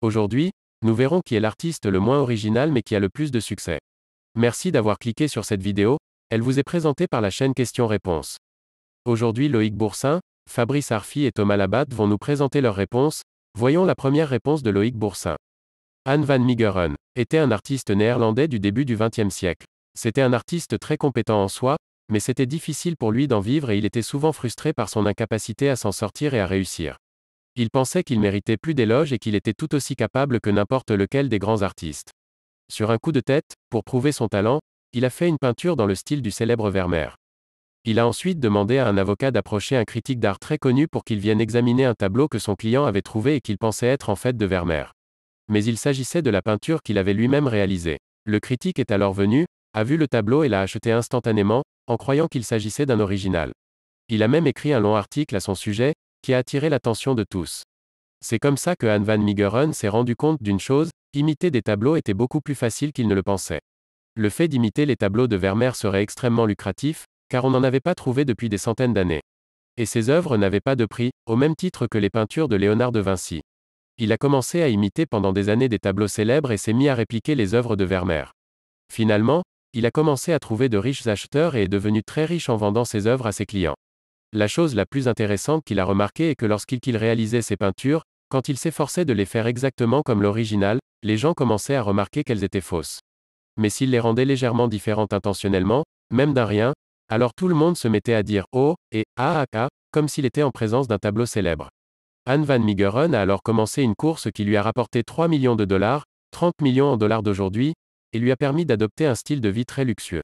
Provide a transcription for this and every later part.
Aujourd'hui, nous verrons qui est l'artiste le moins original mais qui a le plus de succès. Merci d'avoir cliqué sur cette vidéo, elle vous est présentée par la chaîne Questions-Réponses. Aujourd'hui Loïc Boursin, Fabrice Arfi et Thomas Labatte vont nous présenter leurs réponses. Voyons la première réponse de Loïc Boursin. Anne van Meegeren était un artiste néerlandais du début du XXe siècle. C'était un artiste très compétent en soi, mais c'était difficile pour lui d'en vivre et il était souvent frustré par son incapacité à s'en sortir et à réussir. Il pensait qu'il méritait plus d'éloges et qu'il était tout aussi capable que n'importe lequel des grands artistes. Sur un coup de tête, pour prouver son talent, il a fait une peinture dans le style du célèbre Vermeer. Il a ensuite demandé à un avocat d'approcher un critique d'art très connu pour qu'il vienne examiner un tableau que son client avait trouvé et qu'il pensait être en fait de Vermeer. Mais il s'agissait de la peinture qu'il avait lui-même réalisée. Le critique est alors venu, a vu le tableau et l'a acheté instantanément, en croyant qu'il s'agissait d'un original. Il a même écrit un long article à son sujet, qui a attiré l'attention de tous. C'est comme ça que Anne van Meegeren s'est rendu compte d'une chose, imiter des tableaux était beaucoup plus facile qu'il ne le pensait. Le fait d'imiter les tableaux de Vermeer serait extrêmement lucratif, car on n'en avait pas trouvé depuis des centaines d'années. Et ses œuvres n'avaient pas de prix, au même titre que les peintures de Léonard de Vinci. Il a commencé à imiter pendant des années des tableaux célèbres et s'est mis à répliquer les œuvres de Vermeer. Finalement, il a commencé à trouver de riches acheteurs et est devenu très riche en vendant ses œuvres à ses clients. La chose la plus intéressante qu'il a remarqué est que lorsqu'il réalisait ses peintures, quand il s'efforçait de les faire exactement comme l'original, les gens commençaient à remarquer qu'elles étaient fausses. Mais s'il les rendait légèrement différentes intentionnellement, même d'un rien, alors tout le monde se mettait à dire oh et ah ah ah, comme s'il était en présence d'un tableau célèbre. Anne van Meegeren a alors commencé une course qui lui a rapporté 3 millions de dollars, 30 millions en dollars d'aujourd'hui, et lui a permis d'adopter un style de vie très luxueux.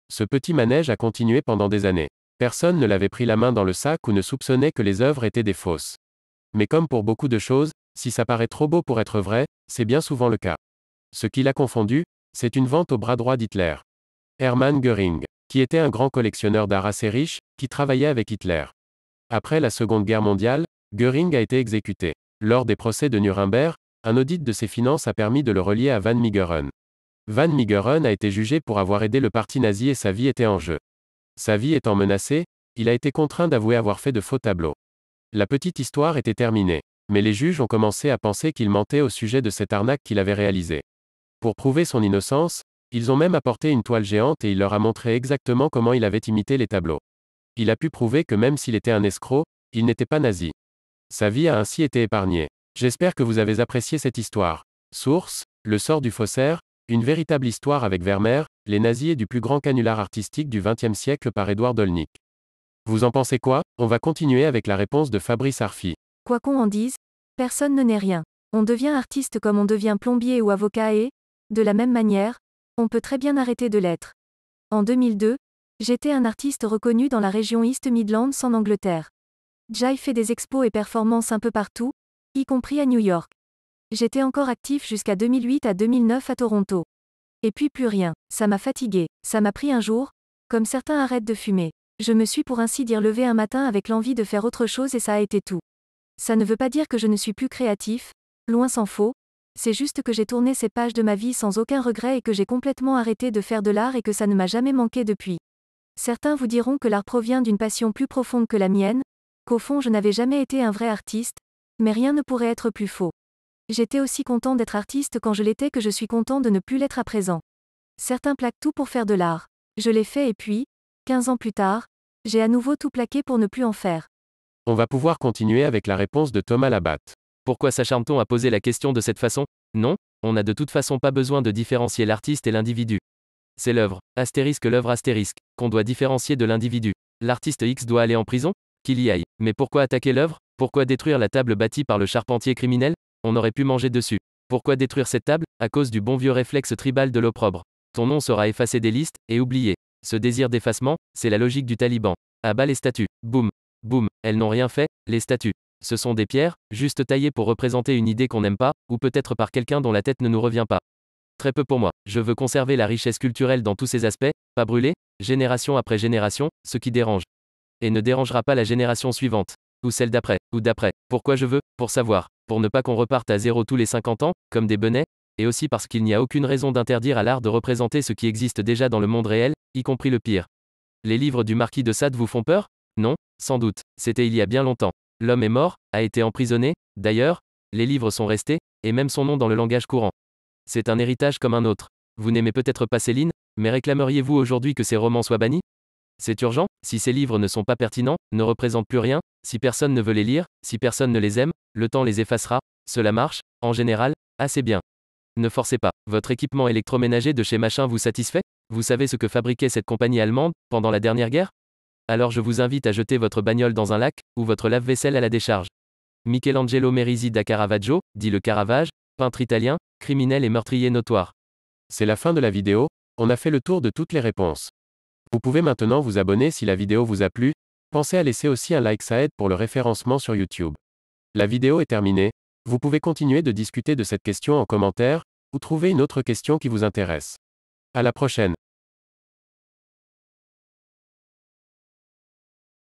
Ce petit manège a continué pendant des années. Personne ne l'avait pris la main dans le sac ou ne soupçonnait que les œuvres étaient des fausses. Mais comme pour beaucoup de choses, si ça paraît trop beau pour être vrai, c'est bien souvent le cas. Ce qui l'a confondu, c'est une vente au bras droit d'Hitler. Hermann Göring, qui était un grand collectionneur d'art assez riche, qui travaillait avec Hitler. Après la Seconde Guerre mondiale, Göring a été exécuté. Lors des procès de Nuremberg, un audit de ses finances a permis de le relier à van Meegeren. Van Meegeren a été jugé pour avoir aidé le parti nazi et sa vie était en jeu. Sa vie étant menacée, il a été contraint d'avouer avoir fait de faux tableaux. La petite histoire était terminée. Mais les juges ont commencé à penser qu'il mentait au sujet de cette arnaque qu'il avait réalisée. Pour prouver son innocence, ils ont même apporté une toile géante et il leur a montré exactement comment il avait imité les tableaux. Il a pu prouver que même s'il était un escroc, il n'était pas nazi. Sa vie a ainsi été épargnée. J'espère que vous avez apprécié cette histoire. Source, Le sort du faussaire, une véritable histoire avec Vermeer, les nazis et du plus grand canular artistique du XXe siècle par Édouard Dolnik. Vous en pensez quoi? On va continuer avec la réponse de Fabrice Arfi. Quoi qu'on en dise, personne ne n'est rien. On devient artiste comme on devient plombier ou avocat et, de la même manière, on peut très bien arrêter de l'être. En 2002, j'étais un artiste reconnu dans la région East Midlands en Angleterre. J'ai fait des expos et performances un peu partout, y compris à New York. J'étais encore actif jusqu'à 2008 à 2009 à Toronto. Et puis plus rien, ça m'a fatigué, ça m'a pris un jour, comme certains arrêtent de fumer. Je me suis pour ainsi dire levé un matin avec l'envie de faire autre chose et ça a été tout. Ça ne veut pas dire que je ne suis plus créatif, loin s'en faut, c'est juste que j'ai tourné ces pages de ma vie sans aucun regret et que j'ai complètement arrêté de faire de l'art et que ça ne m'a jamais manqué depuis. Certains vous diront que l'art provient d'une passion plus profonde que la mienne, qu'au fond je n'avais jamais été un vrai artiste, mais rien ne pourrait être plus faux. J'étais aussi content d'être artiste quand je l'étais que je suis content de ne plus l'être à présent. Certains plaquent tout pour faire de l'art. Je l'ai fait et puis, 15 ans plus tard, j'ai à nouveau tout plaqué pour ne plus en faire. On va pouvoir continuer avec la réponse de Thomas Labatte. Pourquoi s'acharne-t-on à poser la question de cette façon? Non, on n'a de toute façon pas besoin de différencier l'artiste et l'individu. C'est l'œuvre, l'œuvre astérisque, qu'on doit différencier de l'individu. L'artiste X doit aller en prison? Qu'il y aille. Mais pourquoi attaquer l'œuvre? Pourquoi détruire la table bâtie par le charpentier criminel? On aurait pu manger dessus. Pourquoi détruire cette table? À cause du bon vieux réflexe tribal de l'opprobre. Ton nom sera effacé des listes, et oublié. Ce désir d'effacement, c'est la logique du taliban. À bas les statues. Boum. Boum. Elles n'ont rien fait, les statues. Ce sont des pierres, juste taillées pour représenter une idée qu'on n'aime pas, ou peut-être par quelqu'un dont la tête ne nous revient pas. Très peu pour moi. Je veux conserver la richesse culturelle dans tous ses aspects, pas brûler, génération après génération, ce qui dérange. Et ne dérangera pas la génération suivante. Ou celle d'après, ou d'après. Pourquoi je veux? Pour savoir. Pour ne pas qu'on reparte à zéro tous les 50 ans, comme des benets, et aussi parce qu'il n'y a aucune raison d'interdire à l'art de représenter ce qui existe déjà dans le monde réel, y compris le pire. Les livres du marquis de Sade vous font peur? Non, sans doute. C'était il y a bien longtemps. L'homme est mort, a été emprisonné, d'ailleurs, les livres sont restés, et même son nom dans le langage courant. C'est un héritage comme un autre. Vous n'aimez peut-être pas Céline, mais réclameriez-vous aujourd'hui que ses romans soient bannis? C'est urgent, si ces livres ne sont pas pertinents, ne représentent plus rien, si personne ne veut les lire, si personne ne les aime, le temps les effacera, cela marche, en général, assez bien. Ne forcez pas. Votre équipement électroménager de chez Machin vous satisfait? Vous savez ce que fabriquait cette compagnie allemande, pendant la dernière guerre? Alors je vous invite à jeter votre bagnole dans un lac, ou votre lave-vaisselle à la décharge. Michelangelo Merisi da Caravaggio, dit le Caravage, peintre italien, criminel et meurtrier notoire. C'est la fin de la vidéo, on a fait le tour de toutes les réponses. Vous pouvez maintenant vous abonner si la vidéo vous a plu, pensez à laisser aussi un like, ça aide pour le référencement sur YouTube. La vidéo est terminée, vous pouvez continuer de discuter de cette question en commentaire, ou trouver une autre question qui vous intéresse. À la prochaine.